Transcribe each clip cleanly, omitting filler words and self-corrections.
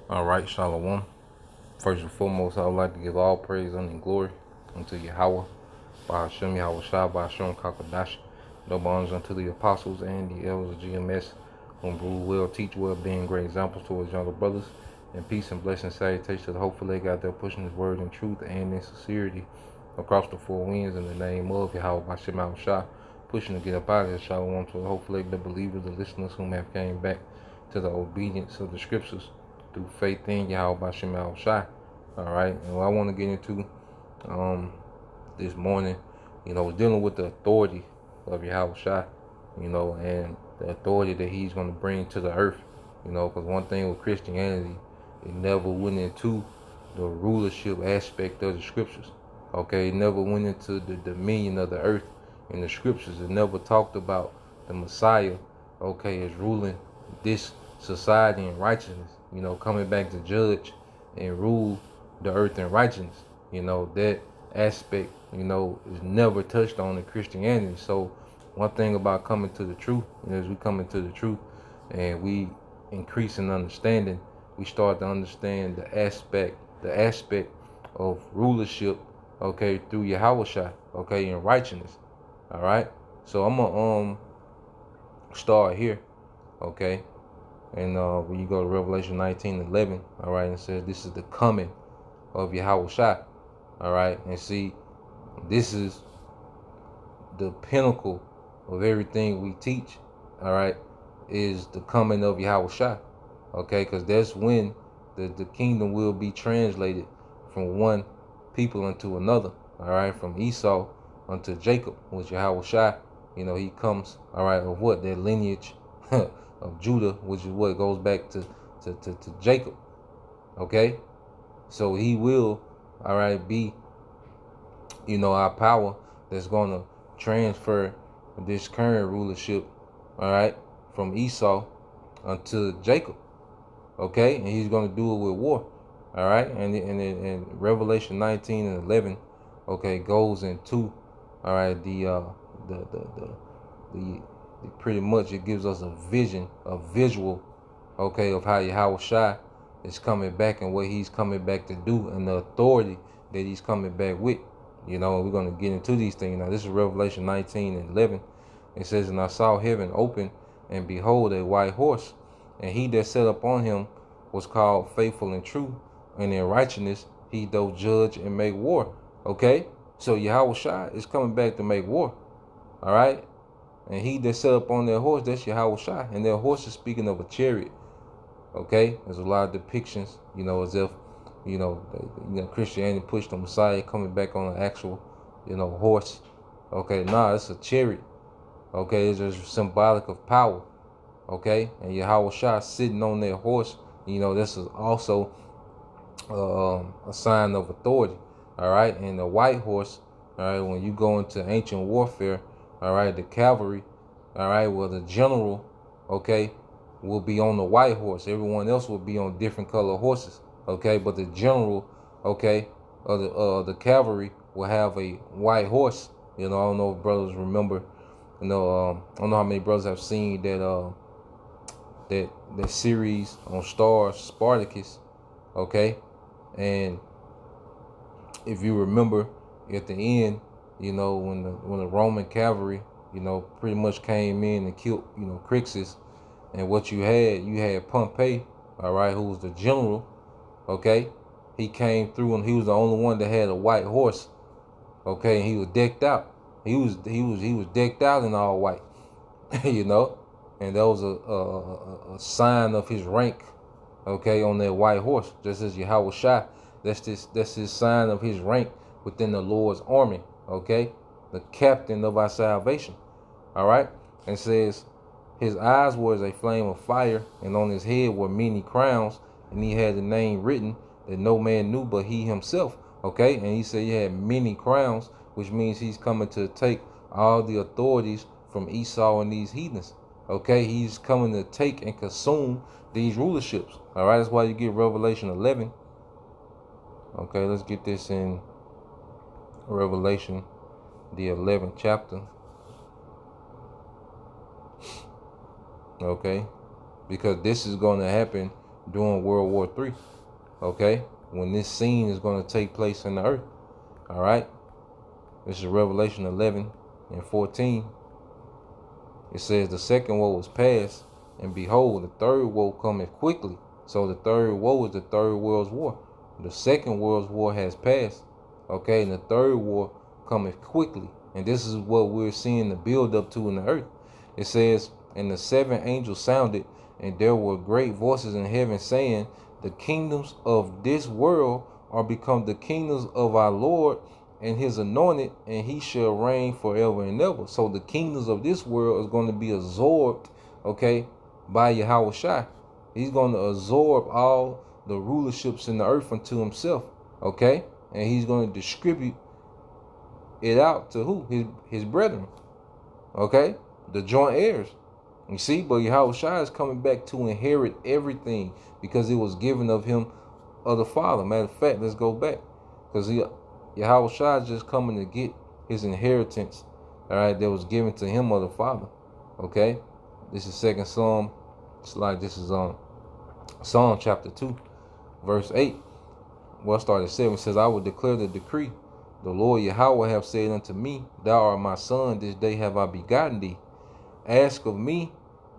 All right, Shalom. First and foremost, I would like to give all praise and glory unto Yahweh, by Hashem Yahawashi, by Hashem Kakadash. Double honors unto the apostles and the elders of GMS, whom rule well, teach well, being great examples towards younger brothers. And peace and blessing salutation to the hopeful leg out there pushing his word in truth and in sincerity across the four winds in the name of Yahweh by Hashem Yahawashi, pushing to get up out of here. Shalom to the hopeful leg, the believers, the listeners whom have came back to the obedience of the scriptures through faith in Yahweh by Hashem Yahawashi. All right, and what I want to get into this morning, was dealing with the authority of Yahweh, and the authority that he's going to bring to the earth, because one thing with Christianity, it never went into the rulership aspect of the scriptures, okay? It never went into the dominion of the earth in the scriptures. It never talked about the Messiah, okay, as ruling this society in righteousness, coming back to judge and rule the earth in righteousness. That aspect, is never touched on in Christianity. So one thing about coming to the truth is we come into the truth and we increase in understanding. We start to understand the aspect of rulership, okay, through Yahawashai, okay, in righteousness. All right. So I'm gonna start here, okay. And when you go to Revelation 19:11, all right, and it says this is the coming of Yahawashi, all right, and see, this is the pinnacle of everything we teach, all right, is the coming of Yahawashi, okay, because that's when the kingdom will be translated from one people into another, all right, from Esau unto Jacob, which Yahawashi, he comes, all right, of what, that lineage of Judah, which is what goes back to Jacob, okay? So he will, all right, be, our power that's going to transfer this current rulership, all right, from Esau unto Jacob, okay? And he's going to do it with war, all right? And Revelation 19:11, okay, goes into, all right, the pretty much it gives us a vision, a visual, okay, of how Yahawashi is coming back and what he's coming back to do and the authority that he's coming back with. We're going to get into these things. Now, this is Revelation 19:11. It says, and I saw heaven open, and behold, a white horse, and he that sat upon him was called Faithful and True, and in righteousness he doth judge and make war. Okay? So Yahawashi is coming back to make war. All right? And he that sat up on that horse, that's Yahawashi. And that horse is speaking of a chariot. Okay? There's a lot of depictions, as if, Christianity pushed the Messiah coming back on an actual, horse. Okay? Nah, it's a chariot. Okay? It's just symbolic of power. Okay? And Yahawashi sitting on that horse, this is also a sign of authority. All right? And the white horse, all right, when you go into ancient warfare, all right, the cavalry, all right, well, the general, okay, will be on the white horse. Everyone else will be on different color horses, okay, but the general, okay, of the cavalry will have a white horse. I don't know if brothers remember, I don't know how many brothers have seen that that series on Stars, Spartacus, okay, and if you remember at the end, when the Roman cavalry, pretty much came in and killed, Crixus, and what you had Pompey, all right, who was the general, okay? He came through and he was the only one that had a white horse, okay? And he was decked out. He was decked out in all white, and that was a sign of his rank, okay, on that white horse, just as Yahawashi. That's his sign of his rank within the Lord's army. Okay, the captain of our salvation. All right, and says his eyes were as a flame of fire, and on his head were many crowns, and he had the name written that no man knew but he himself. Okay, and he said he had many crowns, which means he's coming to take all the authorities from Esau and these heathens. Okay, he's coming to take and consume these rulerships. All right, that's why you get Revelation 11. Okay, let's get this in Revelation, the 11th chapter. Okay, because this is going to happen during World War III. Okay, when this scene is going to take place in the earth. All right, this is Revelation 11 and 14. It says the second woe was past, and behold, the third woe cometh quickly. So the third woe is the third world's war. The second world's war has passed. Okay, and the third war cometh quickly. And this is what we're seeing the build up to in the earth. It says, and the seven angels sounded, and there were great voices in heaven saying, the kingdoms of this world are become the kingdoms of our Lord and his anointed, and he shall reign forever and ever. So the kingdoms of this world is going to be absorbed, okay, by Yahawashi. He's going to absorb all the rulerships in the earth unto himself, okay, and he's going to distribute it out to who? His brethren, okay, the joint heirs. You see, but Yahawashi is coming back to inherit everything because it was given of him of the Father. Matter of fact, let's go back, because Yahawashi is just coming to get his inheritance, all right, that was given to him of the Father. Okay, this is second Psalm. It's like this is Psalm chapter 2, verse 8. Well, start at 7. It says, I will declare the decree. The Lord Yahweh have said unto me, thou art my son, this day have I begotten thee. Ask of me,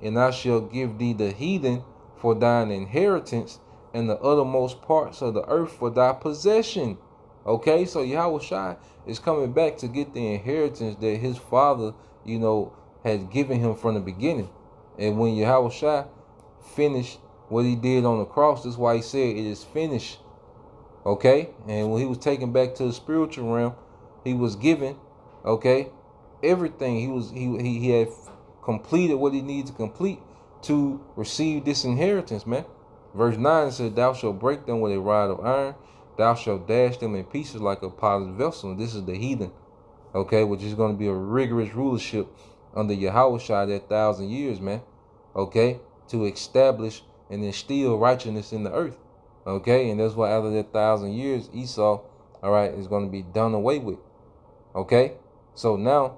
and I shall give thee the heathen for thine inheritance, and the uttermost parts of the earth for thy possession. Okay, so Yahawashi is coming back to get the inheritance that his father, had given him from the beginning. And when Yahawashi finished what he did on the cross, that's why he said it is finished. Okay, and when he was taken back to the spiritual realm, he was given, okay, everything. He had completed what he needed to complete to receive this inheritance, man. Verse 9 says, thou shalt break them with a rod of iron, thou shalt dash them in pieces like a potter's vessel. And this is the heathen, okay, which is going to be a rigorous rulership under Yahawashi that 1,000 years, man, okay, to establish and instill righteousness in the earth. Okay, and that's why after that 1,000 years, Esau, all right, is going to be done away with. Okay, so now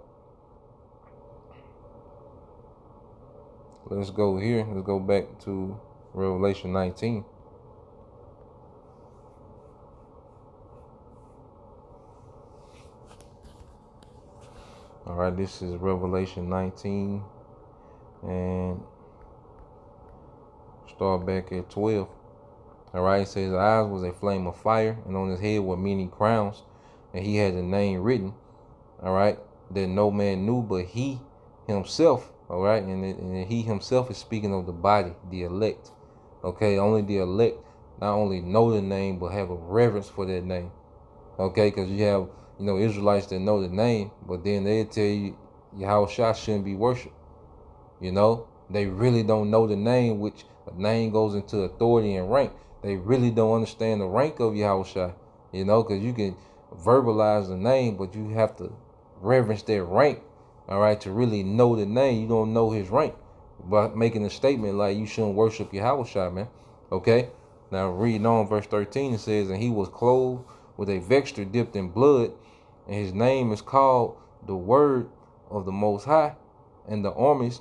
let's go here. Let's go back to Revelation 19. All right, this is Revelation 19, and start back at 12. All right, it says, his eyes was a flame of fire, and on his head were many crowns, and he had a name written, all right, that no man knew but he himself, all right, and he himself is speaking of the body, the elect, okay, only the elect not only know the name, but have a reverence for that name, okay, because you have, Israelites that know the name, but then they tell you Yahawashi shouldn't be worshipped, they really don't know the name, which a name goes into authority and rank. They really don't understand the rank of Yahawashi, because you can verbalize the name, but you have to reverence their rank, all right, to really know the name. You don't know his rank by making a statement like you shouldn't worship Yahawashi, man. Okay, now reading on verse 13, it says, and he was clothed with a vesture dipped in blood, and his name is called the Word of the Most High, and the armies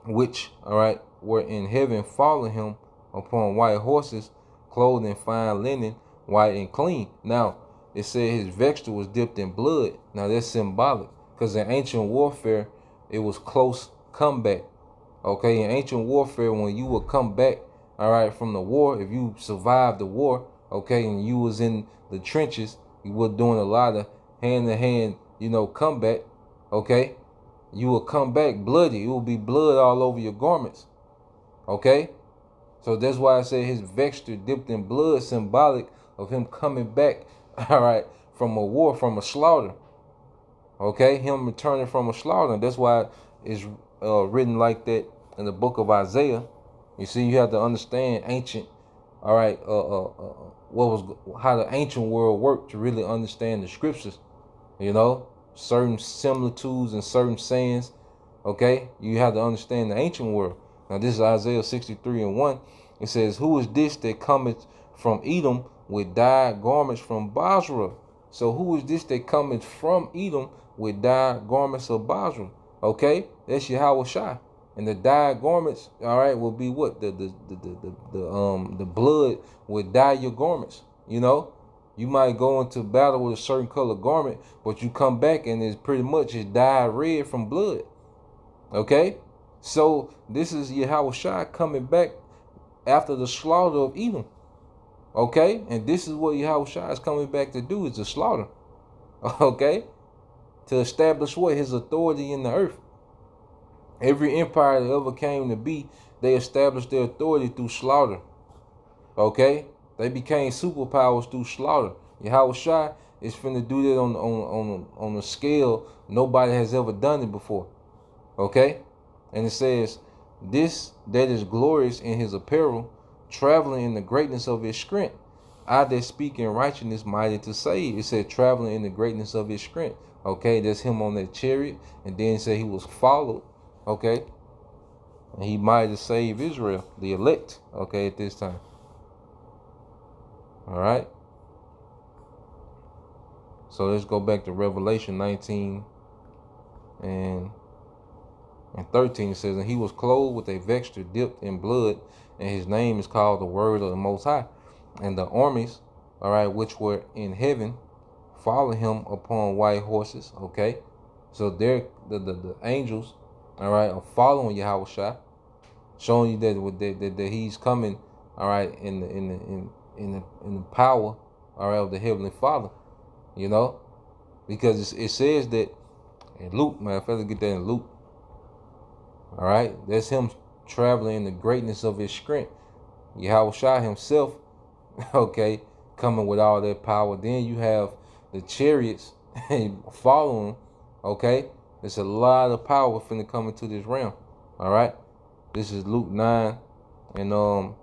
which, all right, were in heaven following him upon white horses, clothed in fine linen, white and clean. Now, it said his vesture was dipped in blood. Now, that's symbolic, because in ancient warfare, it was close combat. Okay, in ancient warfare, when you would come back, all right, from the war, if you survived the war, okay, and you was in the trenches, you were doing a lot of hand-to-hand, combat, okay, you will come back bloody. It will be blood all over your garments, okay? So that's why I say his vesture dipped in blood, symbolic of him coming back, all right, from a war, from a slaughter, okay? Him returning from a slaughter. That's why it's written like that in the book of Isaiah. You see, you have to understand ancient, all right, how the ancient world worked to really understand the scriptures, certain similitudes and certain sayings, okay? You have to understand the ancient world. Now, this is Isaiah 63 and 1. It says, who is this that cometh from Edom with dyed garments from Basra? So who is this that cometh from Edom with dyed garments of Basra? Okay, that's Yahawashi. And the dyed garments, all right, will be what? The blood would dye your garments. You know, you might go into battle with a certain color garment, but you come back and it's pretty much it's dyed red from blood. Okay? So this is Yahawashi coming back after the slaughter of Edom. Okay? And this is what Yahawashi is coming back to do, is the slaughter. Okay? To establish what? His authority in the earth. Every empire that ever came to be, they established their authority through slaughter. Okay? They became superpowers through slaughter. Yahawashi is finna do that on a scale nobody has ever done it before. Okay? And it says, this that is glorious in his apparel, traveling in the greatness of his strength. I that speak in righteousness, mighty to save. It said traveling in the greatness of his strength. Okay, that's him on that chariot. And then it said he was followed. Okay. And he mighty to save Israel, the elect. Okay, at this time. All right. So let's go back to Revelation 19 and 13. It says, and he was clothed with a vesture dipped in blood, and his name is called the Word of the Most High. And the armies, all right, which were in heaven, follow him upon white horses. Okay, so they're the angels, all right, are following Yahawashi, showing you that he's coming, all right, in the power, all right, of the Heavenly Father. You know, because it says that in Luke, man, if I get that in Luke, all right, that's him traveling in the greatness of his strength. Yahawashi himself, okay, coming with all that power. Then you have the chariots following, okay. There's a lot of power finna come into this realm. All right, this is Luke 9 and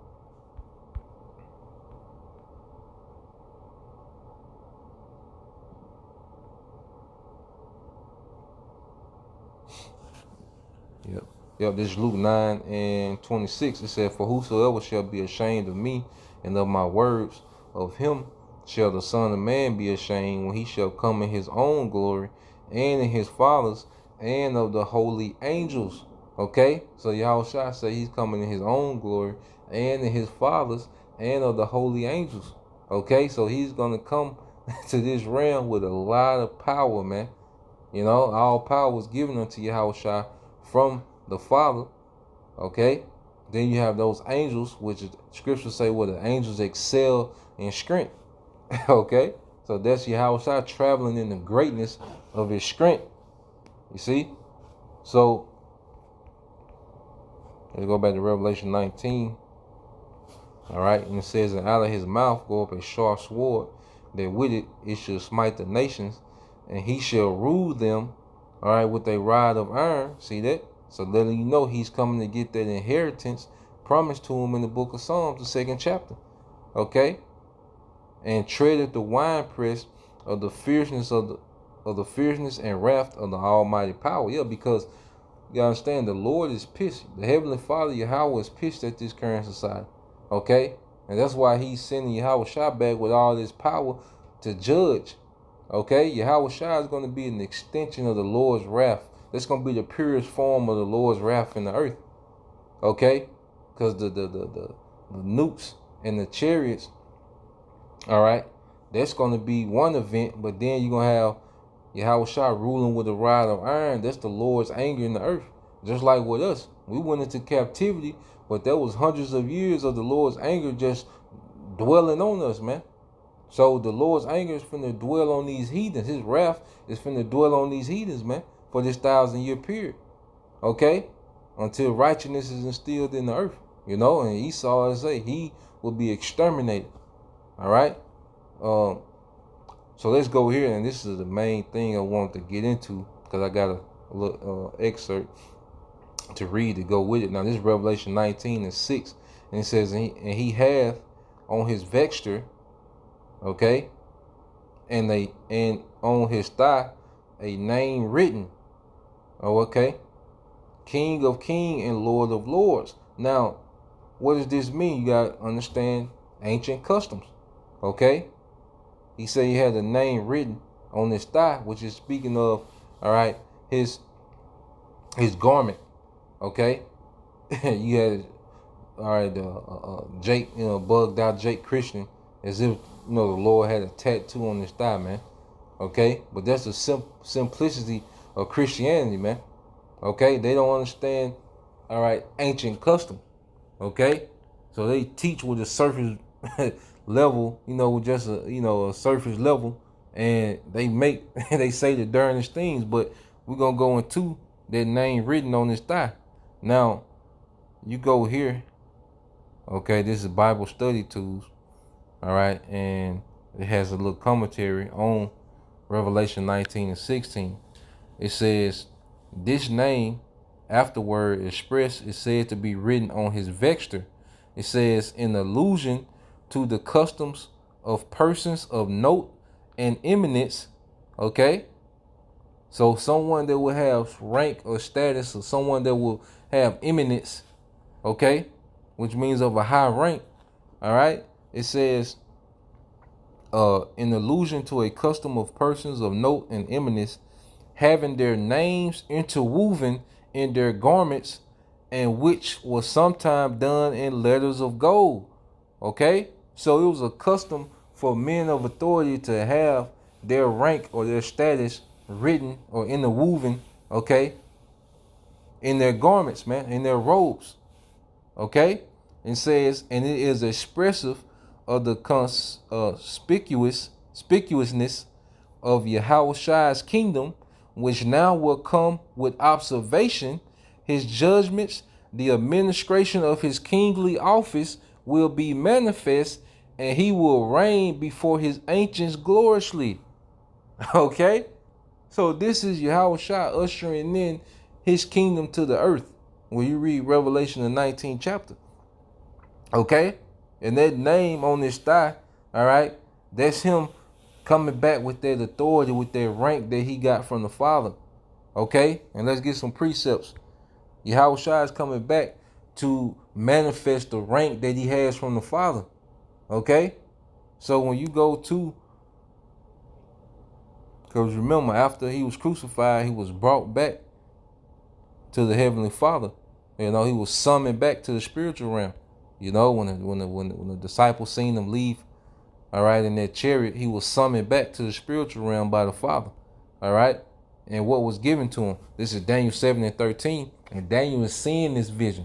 Yep, this is Luke 9 and 26. It said, for whosoever shall be ashamed of me and of my words, of him shall the Son of Man be ashamed when he shall come in his own glory and in his Father's and of the holy angels. Okay, so Yahawashi say he's coming in his own glory and in his Father's and of the holy angels. Okay, so he's gonna come to this realm with a lot of power, man. You know, all power was given unto Yahawashi from the Father. Okay, then you have those angels, which scriptures say what the angels excel in strength. Okay, so that's Yahawashi traveling in the greatness of his strength. You see, so let's go back to Revelation 19. All right, and it says, and out of his mouth go up a sharp sword, that with it shall smite the nations, and he shall rule them, all right, with a rod of iron. See that? So letting you know he's coming to get that inheritance promised to him in the book of Psalms, the 2nd chapter. Okay? And treadeth the winepress of the fierceness of the fierceness and wrath of the almighty power. Yeah, because you gotta understand, the Lord is pissed. The Heavenly Father, Yahweh, is pissed at this current society. Okay? And that's why he's sending Yahawashi back with all this power to judge. Okay? Yahawashi is going to be an extension of the Lord's wrath. That's going to be the purest form of the Lord's wrath in the earth. Okay? Because the nukes and the chariots, all right, that's going to be one event. But then you're going to have Yahawashi ruling with a rod of iron. That's the Lord's anger in the earth. Just like with us. We went into captivity, but that was hundreds of years of the Lord's anger just dwelling on us, man. So the Lord's anger is finna dwell on these heathens. His wrath is finna dwell on these heathens, man, for this 1,000-year period. Okay? Until righteousness is instilled in the earth. You know, and Esau say he will be exterminated. All right? So let's go here, and this is the main thing I want to get into, because I got a little excerpt to read to go with it. Now this is Revelation 19 and 6. And it says, and he hath on his vesture, okay, and on his thigh a name written. Oh, okay. King of Kings and Lord of Lords. Now, what does this mean? You gotta understand ancient customs. Okay? He said he had a name written on his thigh, which is speaking of, all right, his garment. Okay, you had all right, Jake, bugged out Jake Christian as if the Lord had a tattoo on his thigh, man. Okay, but that's the simplicity of Christianity, man. Okay, they don't understand, all right, ancient custom. Okay, so they teach with a surface level, with just a surface level, and they make they say the darnest things, but we're gonna go into that name written on his thigh. Now, you go here. Okay, this is Bible study tools. All right, and it has a little commentary on Revelation 19 and 16. It says, this name afterward expressed is said to be written on his vesture. It says, in allusion to the customs of persons of note and eminence. Okay, so someone that will have rank or status, or someone that will have eminence. Okay, which means of a high rank. All right, it says, in allusion to a custom of persons of note and eminence, having their names interwoven in their garments, and which was sometime done in letters of gold. Okay, so it was a custom for men of authority to have their rank or their status written or interwoven, okay, in their garments, man, in their robes. Okay, and says, and it is expressive of the conspicuousness of YAHAWASHI'S kingdom, which now will come with observation. His judgments, the administration of his kingly office will be manifest, and he will reign before his ancients gloriously. Okay, so this is YAHAWASHI ushering in his kingdom to the earth. When you read Revelation, the 19th chapter. Okay, and that name on his thigh, all right, that's him coming back with that authority, with that rank that he got from the Father. Okay, and let's get some precepts. Yahawashi is coming back to manifest the rank that he has from the Father. Okay, so when you go to, because remember, after he was crucified, he was brought back to the Heavenly Father. He was summoned back to the spiritual realm. When the disciples seen him leave, all right, in that chariot, he was summoned back to the spiritual realm by the Father. All right, and what was given to him? This is Daniel 7 and 13, and Daniel is seeing this vision.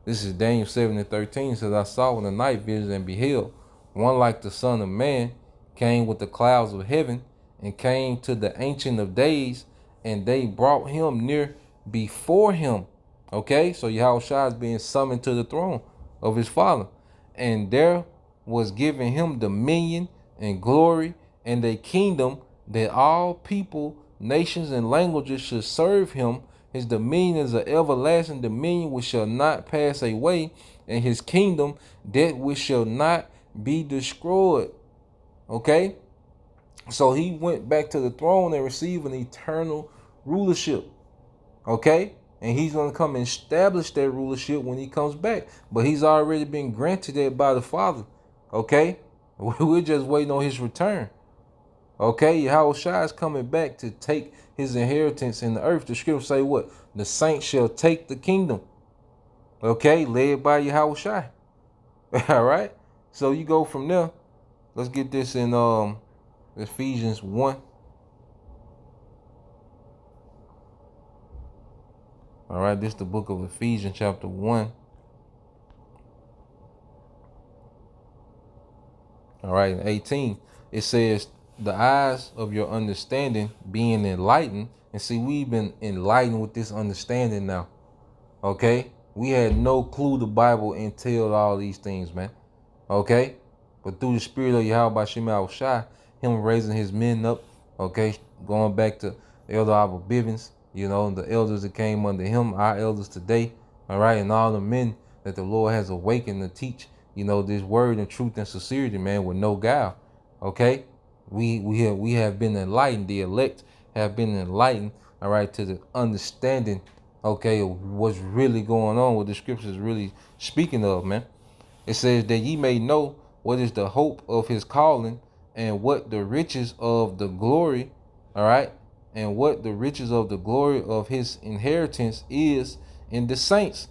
This is Daniel 7 and 13. It says, I saw in the night vision, and beheld one like the Son of Man came with the clouds of heaven, and came to the Ancient of Days, and they brought him near before him. Okay, so Yahawashi is being summoned to the throne of his Father, and there was given him dominion and glory and a kingdom, that all people, nations, and languages should serve him. His dominion is an everlasting dominion which shall not pass away, and his kingdom that which shall not be destroyed. Okay, so he went back to the throne and received an eternal rulership. Okay, and he's going to come and establish that rulership when he comes back. But he's already been granted that by the Father. Okay, we're just waiting on his return. Okay, Yahawashi is coming back to take his inheritance in the earth. The scriptures say what? The saints shall take the kingdom. Okay, led by Yahawashi. All right, so you go from there. Let's get this in Ephesians 1. All right, this is the book of Ephesians, chapter 1. All right, in 18, it says, the eyes of your understanding being enlightened. And see, we've been enlightened with this understanding now. Okay, we had no clue the Bible entailed all these things, man. Okay, but through the spirit of YAHAWASHI, him raising his men up, okay, going back to Elder Abba Bivens, the elders that came under him, our elders today, all right, and all the men that the Lord has awakened to teach, this word and truth and sincerity, man, with no guile. Okay, we have been enlightened. The elect have been enlightened, all right, to the understanding, okay, of what's really going on, what the scriptures is really speaking of, man. It says that ye may know what is the hope of his calling, and what the riches of the glory, all right, and what the riches of the glory of his inheritance is in the saints.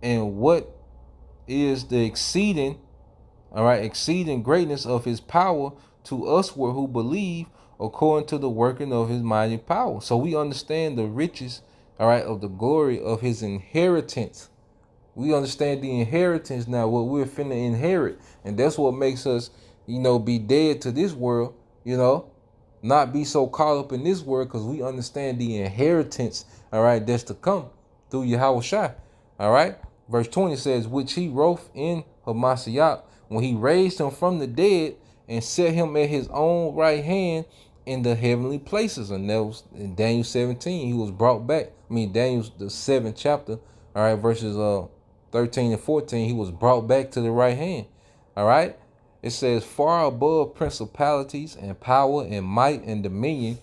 And what is the exceeding, exceeding greatness of his power to usward who believe, according to the working of his mighty power. So we understand the riches, of the glory of his inheritance. We understand the inheritance now, what we're finna inherit. And that's what makes us, be dead to this world, not be so caught up in this world, because we understand the inheritance, that's to come through Yahawashi. All right. Verse 20 says, which he wrote in Hamashiach, when he raised him from the dead and set him at his own right hand in the heavenly places. And that was in Daniel 17. He was brought back. Daniel's the 7th chapter, verses 13 and 14. He was brought back to the right hand. All right. It says, far above principalities and power and might and dominion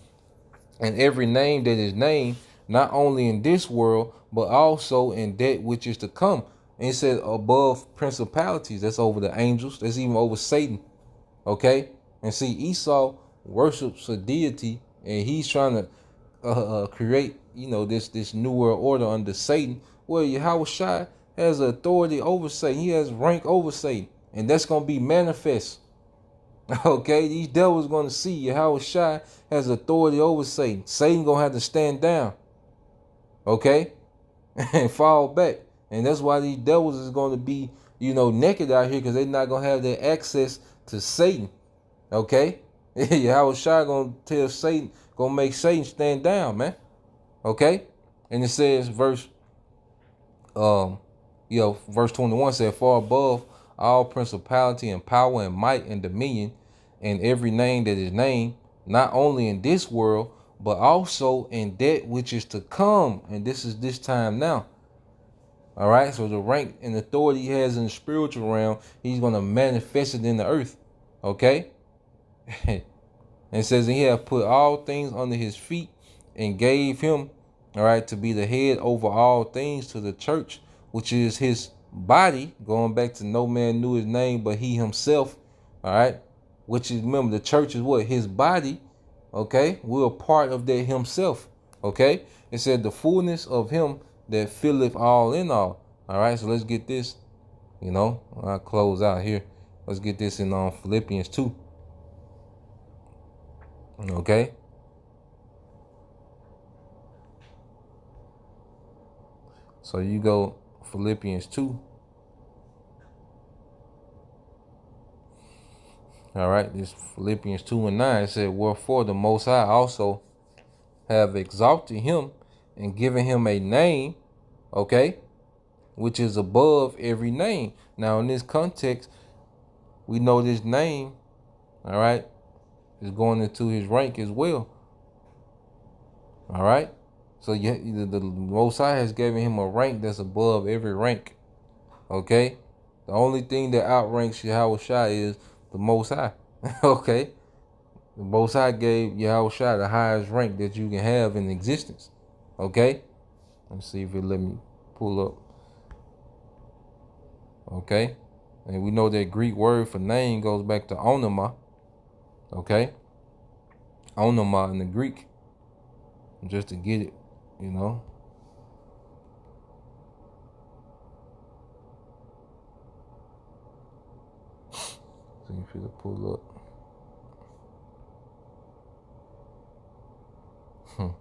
and every name that is named, not only in this world, but also in that which is to come. And it says above principalities. That's over the angels. That's even over Satan. Okay. And see, Esau worships a deity, and he's trying to create, this new world order under Satan. Well, Yahawashi has authority over Satan. He has rank over Satan. And that's going to be manifest. Okay, these devils going to see Yahawashi has authority over Satan. Satan going to have to stand down. Okay, and fall back. And that's why these devils is going to be, naked out here, because they're not going to have their access to Satan. Okay, Yahawashi going to tell Satan, going to make Satan stand down, man. Okay, and it says verse 21 said, far above all principality and power and might and dominion and every name that is named, not only in this world, but also in that which is to come. And this is this time now. All right. So the rank and authority he has in the spiritual realm, he's going to manifest it in the earth. Okay. And it says, and he have put all things under his feet and gave him, to be the head over all things to the church, which is his body, going back to no man knew his name but he himself. All right. Which is, remember, the church is what? His body. Okay. We're a part of that himself. Okay. It said the fullness of him that filleth all in all. All right. So let's get this, I'll close out here. Let's get this in Philippians 2. Okay. So you go Philippians 2. All right, this Philippians 2 and 9 said, wherefore the Most High also have exalted him and given him a name, okay, which is above every name. Now, in this context, we know this name, all right, is going into his rank as well. All right. So the Most High has given him a rank that's above every rank. Okay. The only thing that outranks Yahawashi is the Most High. Okay. The Most High gave Yahawashi the highest rank that you can have in existence. Okay. Let's see if it let me pull up. Okay. And we know that Greek word for name goes back to onoma. Okay. Onoma in the Greek. Just to get it, See if it'll pull up. You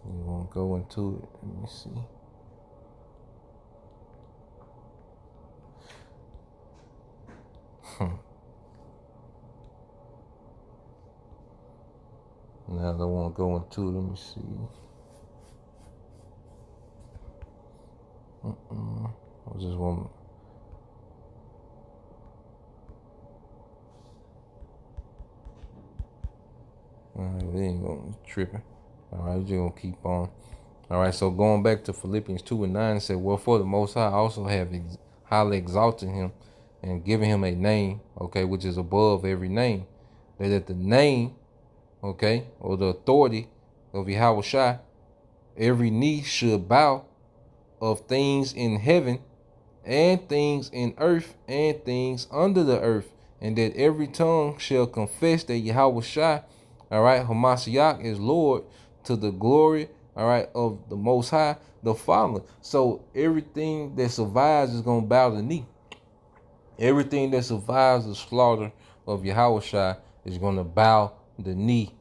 won't go into it. Let me see. Now I won't go into it. Let me see. I just want. They ain't gonna tripping. All right, we're just gonna keep on. All right, so going back to Philippians 2 and 9, it said, wherefore the Most High also have highly exalted him and given him a name, okay, which is above every name, that at the name, okay, or the authority of Yahawashi, every knee should bow, of things in heaven and things in earth and things under the earth, and that every tongue shall confess that Yahawashi, Hamashiach, is Lord, to the glory all right, of the Most High, the Father. So everything that survives is gonna bow the knee. Everything that survives the slaughter of Yahawashi is gonna bow the knee.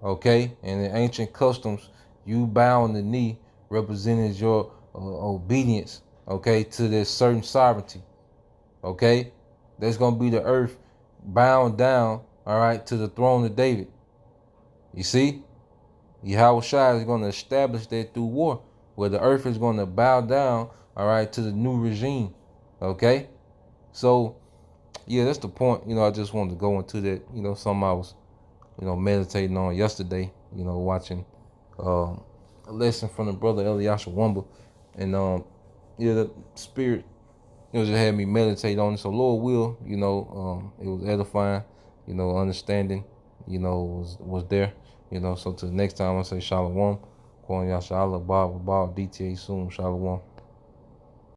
Okay, and in ancient customs, you bowing the knee represented your obedience. Okay, to this certain sovereignty. Okay, that's gonna be the earth bound down. All right, to the throne of David. You see, Yahawashi is going to establish that through war, where the earth is going to bow down, all right, to the new regime. Okay, so yeah, that's the point. I just wanted to go into that. Something I was, meditating on yesterday. Watching a lesson from the brother Eliasha Wumba, and yeah, the spirit, just had me meditate on it. So Lord will, it was edifying. Understanding, was there. So till the next time, I say Shalom. Kwon Yasha Allah, Bob, DTA soon. Shalom.